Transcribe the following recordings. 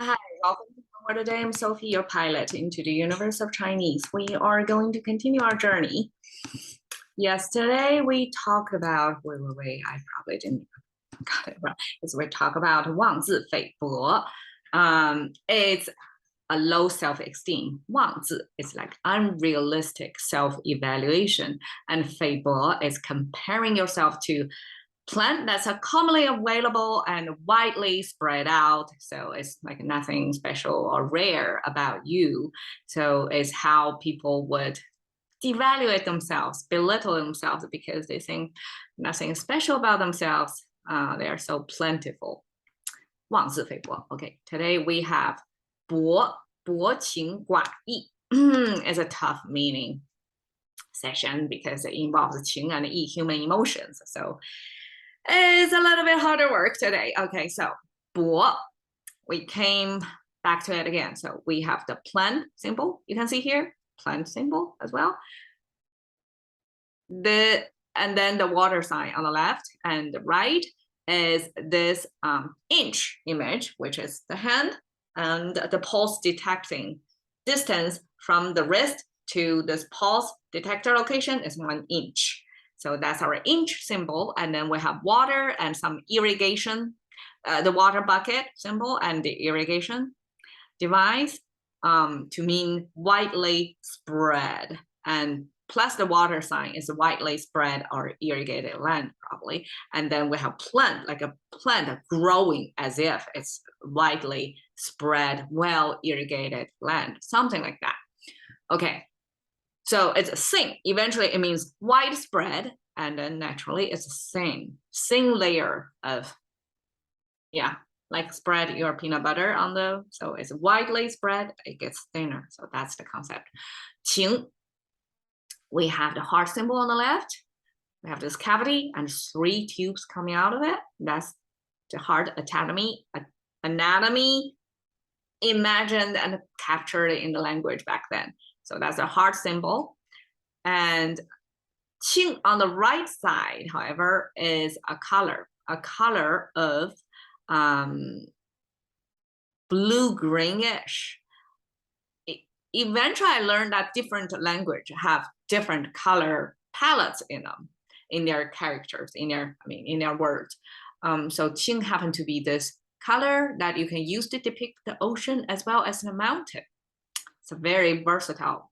Hi, welcome to One Word a Day. I'm Sophie, your pilot into the universe of Chinese. We are going to continue our journey. Yesterday we talked about, wait, I probably didn't got it right. We talk about 妄自菲薄. It's a low self-esteem. 妄自 is like unrealistic self-evaluation, and 菲薄 is comparing yourself to plant that's commonly available and widely spread out. So it's like nothing special or rare about you. So it's how people would devaluate themselves, belittle themselves because they think nothing special about themselves. They are so plentiful. 妄自菲薄. Okay, today we have 薄情寡义. It's a tough meaning session because it involves 情 and 义, human emotions. So it's a little bit harder work today. Okay, so 薄, we came back to it again. So we have the plant symbol. You can see here, plant symbol as well. And then the water sign on the left and the right is this inch image, which is the hand, and the pulse detecting distance from the wrist to this pulse detector location is 1 inch. So that's our inch symbol. And then we have water and some irrigation, the water bucket symbol and the irrigation device to mean widely spread. And plus the water sign is widely spread or irrigated land probably. And then we have plant, like a plant growing as if it's widely spread, well irrigated land, something like that. Okay. So it's a thin. Eventually, it means widespread, and then naturally, it's a thin layer of, like spread your peanut butter on the. So it's widely spread. It gets thinner. So that's the concept. 情. We have the heart symbol on the left. We have this cavity and 3 tubes coming out of it. That's the heart anatomy imagined and captured in the language back then. So that's a heart symbol. And 青 on the right side, however, is a color of blue-greenish. Eventually, I learned that different language have different color palettes in them, in their characters, in their words. So 青 happened to be this color that you can use to depict the ocean as well as the mountain. It's a very versatile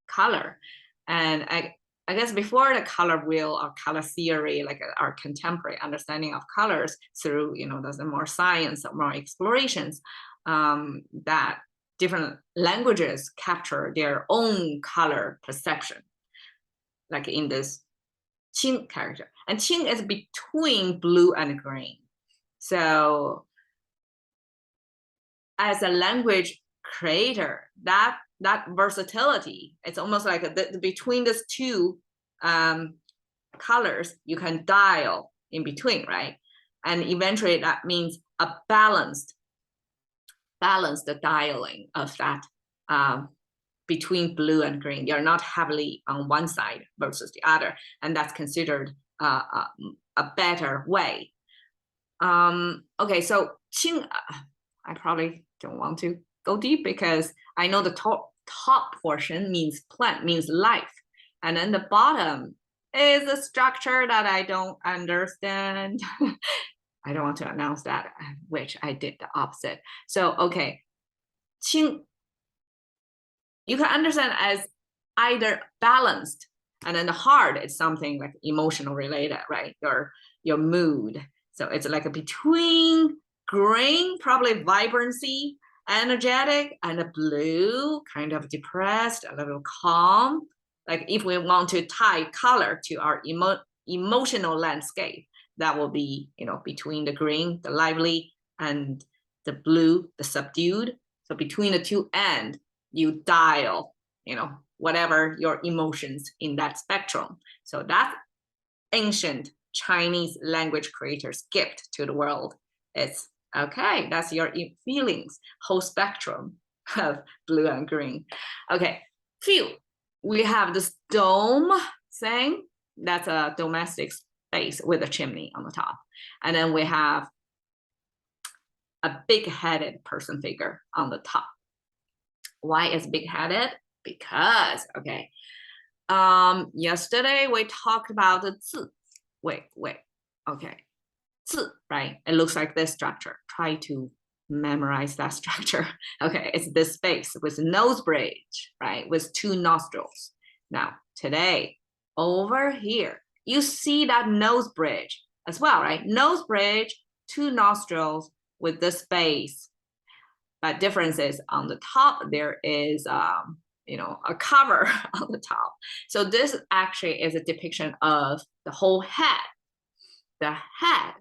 color. And I guess before the color wheel or color theory, like our contemporary understanding of colors through, there's more science, more explorations, that different languages capture their own color perception, like in this 青 character. And 青 is between blue and green. So as a language creator, that versatility, it's almost like between these two colors, you can dial in between, right? And eventually that means a balanced dialing of that between blue and green. You're not heavily on one side versus the other, and that's considered a better way. Okay, so 青, I probably don't want to go deep because I know the top portion means plant, means life. And then the bottom is a structure that I don't understand. I don't want to announce that, which I did the opposite. So, okay, 青, you can understand as either balanced, and then the heart is something like emotional related, right? Your mood. So it's like a between green, probably vibrancy, energetic, and a blue, kind of depressed, a little calm. Like if we want to tie color to our emotional landscape, that will be, between the green, the lively, and the blue, the subdued. So between the two ends, you dial, whatever your emotions in that spectrum. So that's ancient Chinese language creators' gift to the world. It's okay, that's your feelings, whole spectrum of blue and green. Okay, we have this dome thing. That's a domestic space with a chimney on the top. And then we have a big-headed person figure on the top. Why is big-headed? Because, okay, yesterday we talked about the 字. Wait, okay, 字, right? It looks like this structure. Try to memorize that structure. Okay, it's this space with nose bridge, right? With 2 nostrils. Now, today, over here, you see that nose bridge as well, right? Nose bridge, 2 nostrils with the space. But difference is on the top, there is, you know, a cover on the top. So this actually is a depiction of the whole head. The head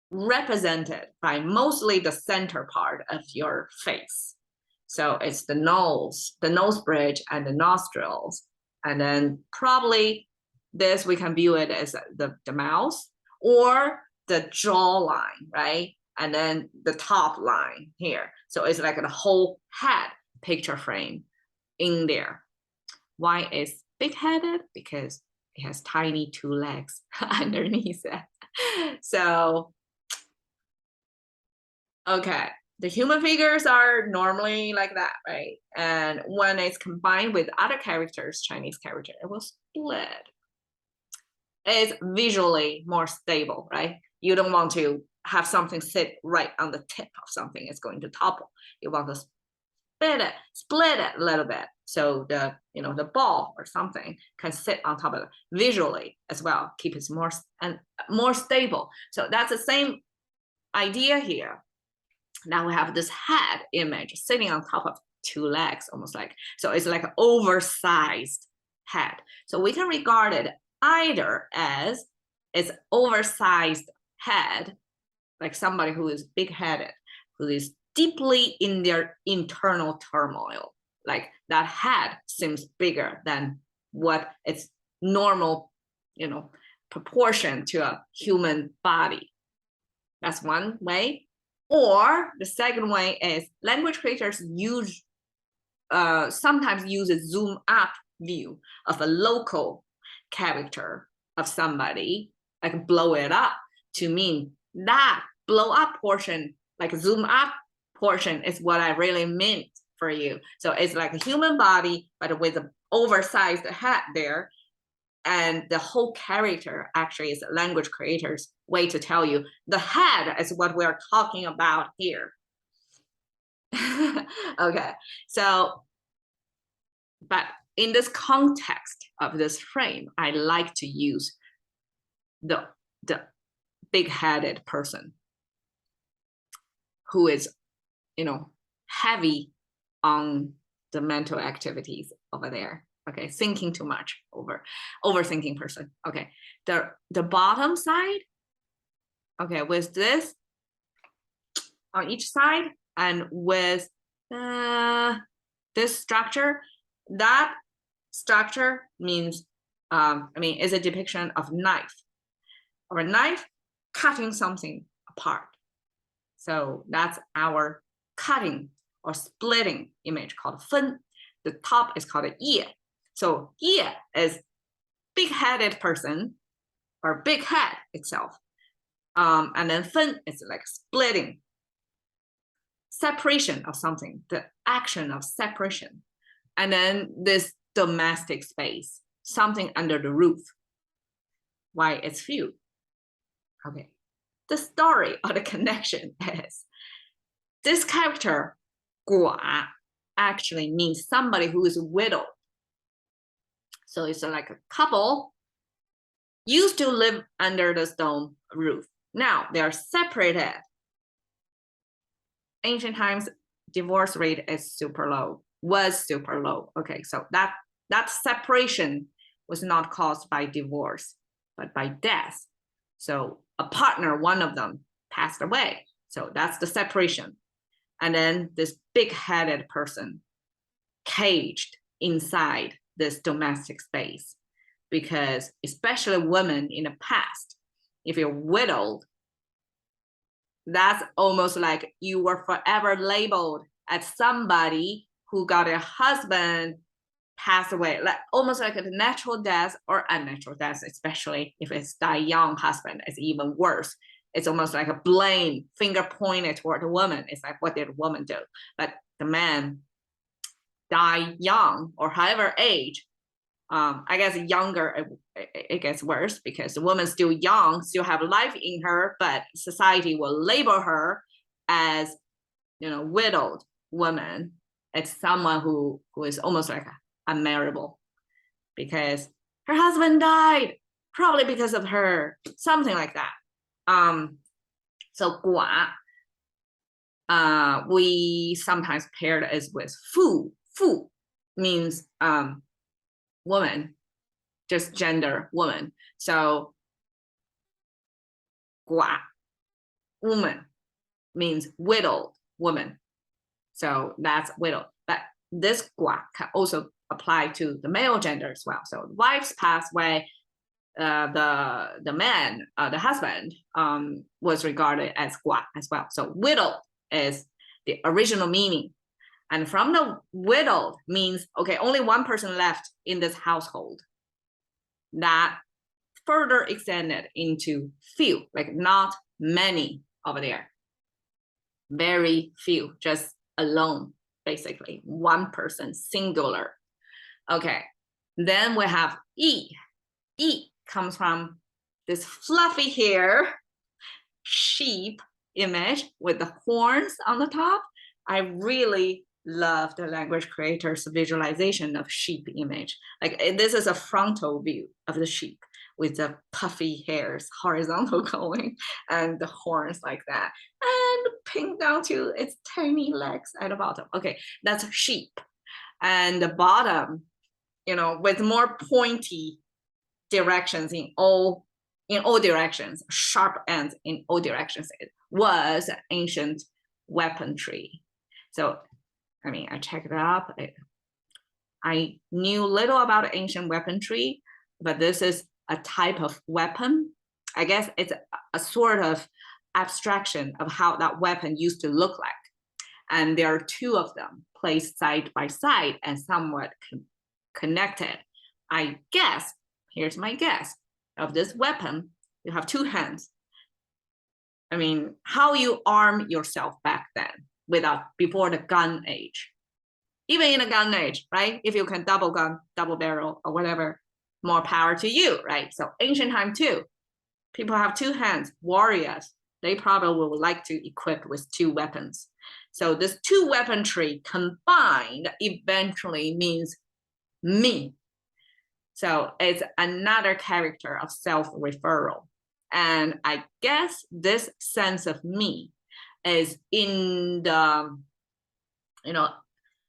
represented by mostly the center part of your face. So it's the nose bridge and the nostrils. And then probably this, we can view it as the mouth or the jawline, right? And then the top line here. So it's like the whole head picture frame in there. Why is big-headed? Because it has tiny 2 legs underneath it. So, okay, the human figures are normally like that, right? And when it's combined with other characters, Chinese character, it will split. It's visually more stable, right? You don't want to have something sit right on the tip of something, it's going to topple. You want to split it a little bit. So the, you know, the ball or something can sit on top of it visually as well, keep it more stable. So that's the same idea here. Now we have this head image sitting on top of 2 legs, almost like, so it's like an oversized head. So we can regard it either as it's oversized head, like somebody who is big-headed, who is deeply in their internal turmoil. Like that head seems bigger than what its normal, you know, proportion to a human body. That's one way. Or the second way is language creators sometimes use a zoom up view of a local character of somebody, like blow it up, to mean that blow up portion, like zoom up portion, is what I really meant for you. So it's like a human body, but with an oversized head there. And the whole character actually is a language creator's way to tell you the head is what we're talking about here. Okay, so, but in this context of this frame, I like to use the big-headed person who is, you know, heavy on the mental activities over there. Okay, thinking too much, overthinking person. Okay, the bottom side, okay, with this on each side and with this structure, that structure means, I mean, is a depiction of knife, or a knife cutting something apart. So that's our cutting or splitting image called 分. The top is called a 叶. So 叶 is big-headed person or big head itself. And then 分 is like splitting, separation of something, the action of separation. And then this domestic space, something under the roof. Why it's few? Okay, the story or the connection is this character, 寡, actually means somebody who is widowed. So it's like a couple used to live under the stone roof. Now they are separated. Ancient times, divorce rate is super low, was super low. Okay, so that separation was not caused by divorce, but by death. So a partner, one of them, passed away. So that's the separation. And then this big-headed person caged inside this domestic space, because especially women in the past, if you're widowed, that's almost like you were forever labeled as somebody who got a husband, passed away, like almost like a natural death or unnatural death, especially if it's die young husband, it's even worse. It's almost like a blame, finger pointed toward the woman. It's like, what did the woman do? But the man die young or however age. I guess younger, it gets worse because the woman's still young, still have life in her, but society will label her as, widowed woman. It's someone who is almost like unmarriable because her husband died, probably because of her, something like that. So 寡, we sometimes pair it as with 妇. 妇 means woman, just gender woman. So 寡, woman, means widowed woman. So that's widow. But this 寡 can also apply to the male gender as well. So wives pass away, the man, the husband, was regarded as 寡 as well. So widow is the original meaning. And from the widowed means, okay, only one person left in this household. That further extended into few, like not many over there. Very few, just alone, basically. One person, singular. Okay, then we have 义. 义 comes from this fluffy hair sheep image with the horns on the top. I really love the language creator's visualization of sheep image. Like this is a frontal view of the sheep with the puffy hairs horizontal going and the horns like that, and pinned down to its tiny legs at the bottom. Okay, that's sheep. And the bottom, with more pointy directions in all directions, sharp ends in all directions. It was ancient weaponry. So I checked it up. I knew little about ancient weaponry, but this is a type of weapon. I guess it's a sort of abstraction of how that weapon used to look like. And there are two of them placed side by side and somewhat connected. I guess, here's my guess, of this weapon, you have two hands. How you arm yourself back then before the gun age. Even in the gun age, right? If you can double gun, double barrel, or whatever, more power to you, right? So ancient time too, people have two hands, warriors. They probably would like to equip with two weapons. So this two weaponry combined eventually means me. So it's another character of self-referral. And I guess this sense of me is in the,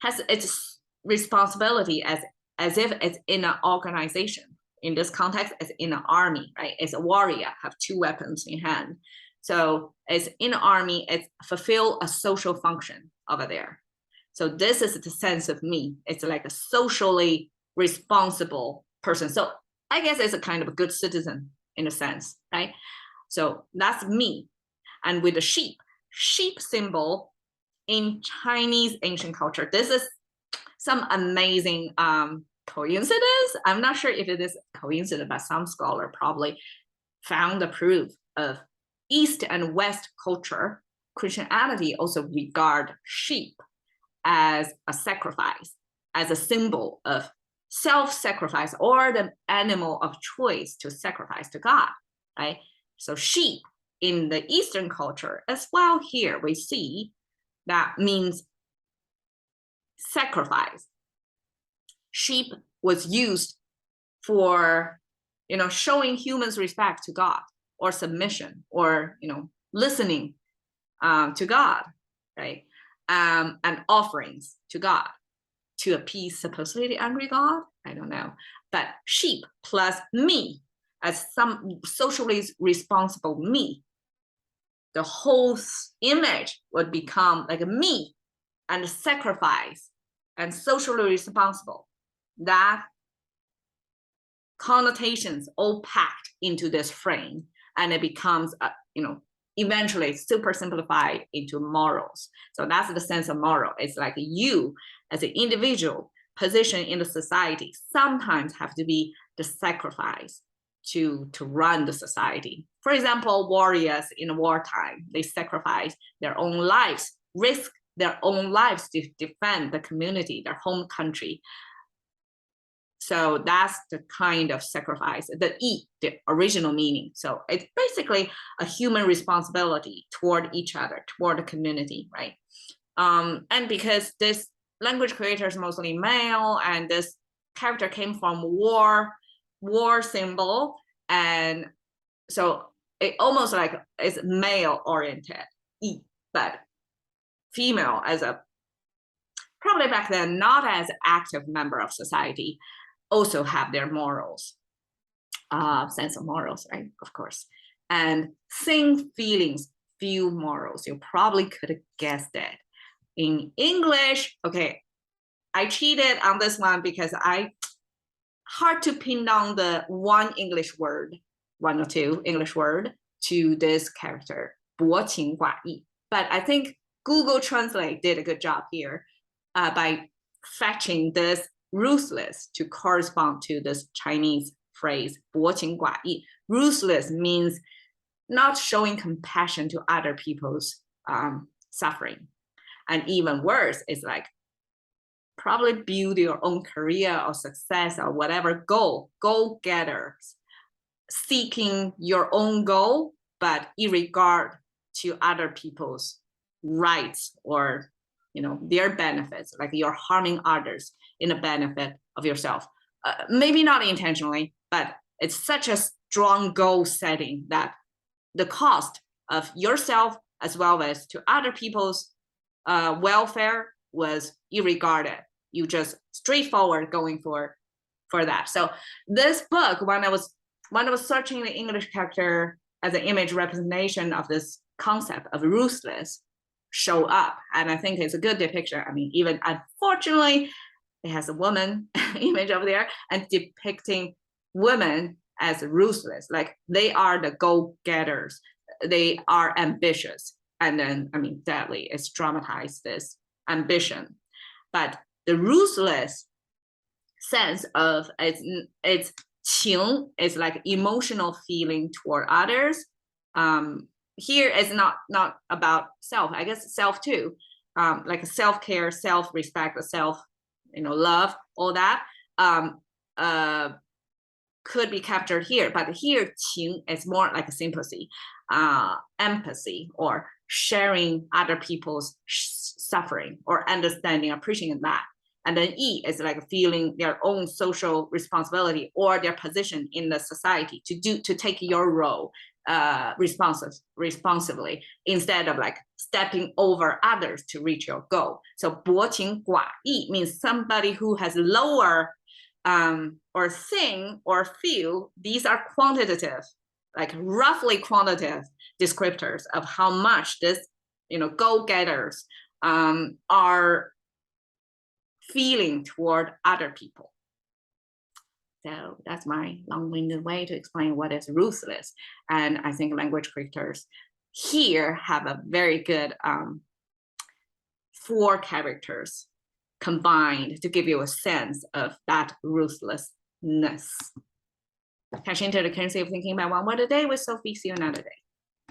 has its responsibility as if it's in an organization. In this context, it's in an army, right? It's a warrior, have two weapons in hand. So it's in an army, it's fulfill a social function over there. So this is the sense of me. It's like a socially responsible person. So I guess it's a kind of a good citizen in a sense, right? So that's me. And with the sheep symbol in Chinese ancient culture, this is some amazing coincidence. I'm not sure if it is coincidence, but some scholar probably found the proof of East and West culture. Christianity also regard sheep as a sacrifice, as a symbol of self-sacrifice or the animal of choice to sacrifice to God, right? So sheep in the Eastern culture as well, here we see that means sacrifice. Sheep was used for, showing humans respect to God or submission or, listening to God, right? And offerings to God to appease supposedly the angry God. I don't know. But sheep plus me as some socially responsible me, the whole image would become like me and sacrifice and socially responsible. That connotations all packed into this frame, and it becomes, eventually super simplified into morals. So that's the sense of moral. It's like you as an individual position in the society sometimes have to be the sacrifice to run the society. For example, warriors in wartime, they sacrifice their own lives, risk their own lives to defend the community, their home country. So that's the kind of sacrifice, the original meaning. So it's basically a human responsibility toward each other, toward the community, right? And because this language creator is mostly male, and this character came from war symbol, and so it almost like it's male oriented, but female as a probably back then not as active member of society also have their morals, sense of morals, right? Of course. And sing feelings, feel morals. You probably could have guessed it. In English, okay, I cheated on this one because hard to pin down the one or two English word to this character, 薄情寡义. But I think Google Translate did a good job here by fetching this ruthless to correspond to this Chinese phrase, 薄情寡义. Ruthless means not showing compassion to other people's suffering. And even worse, it's like probably build your own career or success or whatever go-getters, seeking your own goal, but in regard to other people's rights or their benefits, like you're harming others in the benefit of yourself. Maybe not intentionally, but it's such a strong goal setting that the cost of yourself as well as to other people's welfare was irregarded. You just straightforward going for that. So this book, when I was searching the English character as an image representation of this concept of ruthless, show up, and I think it's a good depiction. I mean, even unfortunately, it has a woman image over there and depicting women as ruthless, like they are the go-getters, they are ambitious, and then deadly. It's dramatized this ambition, but the ruthless sense of it's 情 is like emotional feeling toward others. Here is not about self. I guess self too, like self-care, self-respect, self, love, all that could be captured here. But here, 情 is more like a sympathy, empathy, or sharing other people's suffering or understanding, appreciating that. And then 义 is like feeling their own social responsibility or their position in the society to take your role responsibly instead of like stepping over others to reach your goal. So 薄情寡义 means somebody who has lower or think or feel. These are quantitative, like roughly quantitative descriptors of how much this go-getters are feeling toward other people. So that's my long-winded way to explain what is ruthless. And I think language creators here have a very good 4 characters combined to give you a sense of that ruthlessness. Cash into the currency of thinking about one word a day with Sophie. See you another day.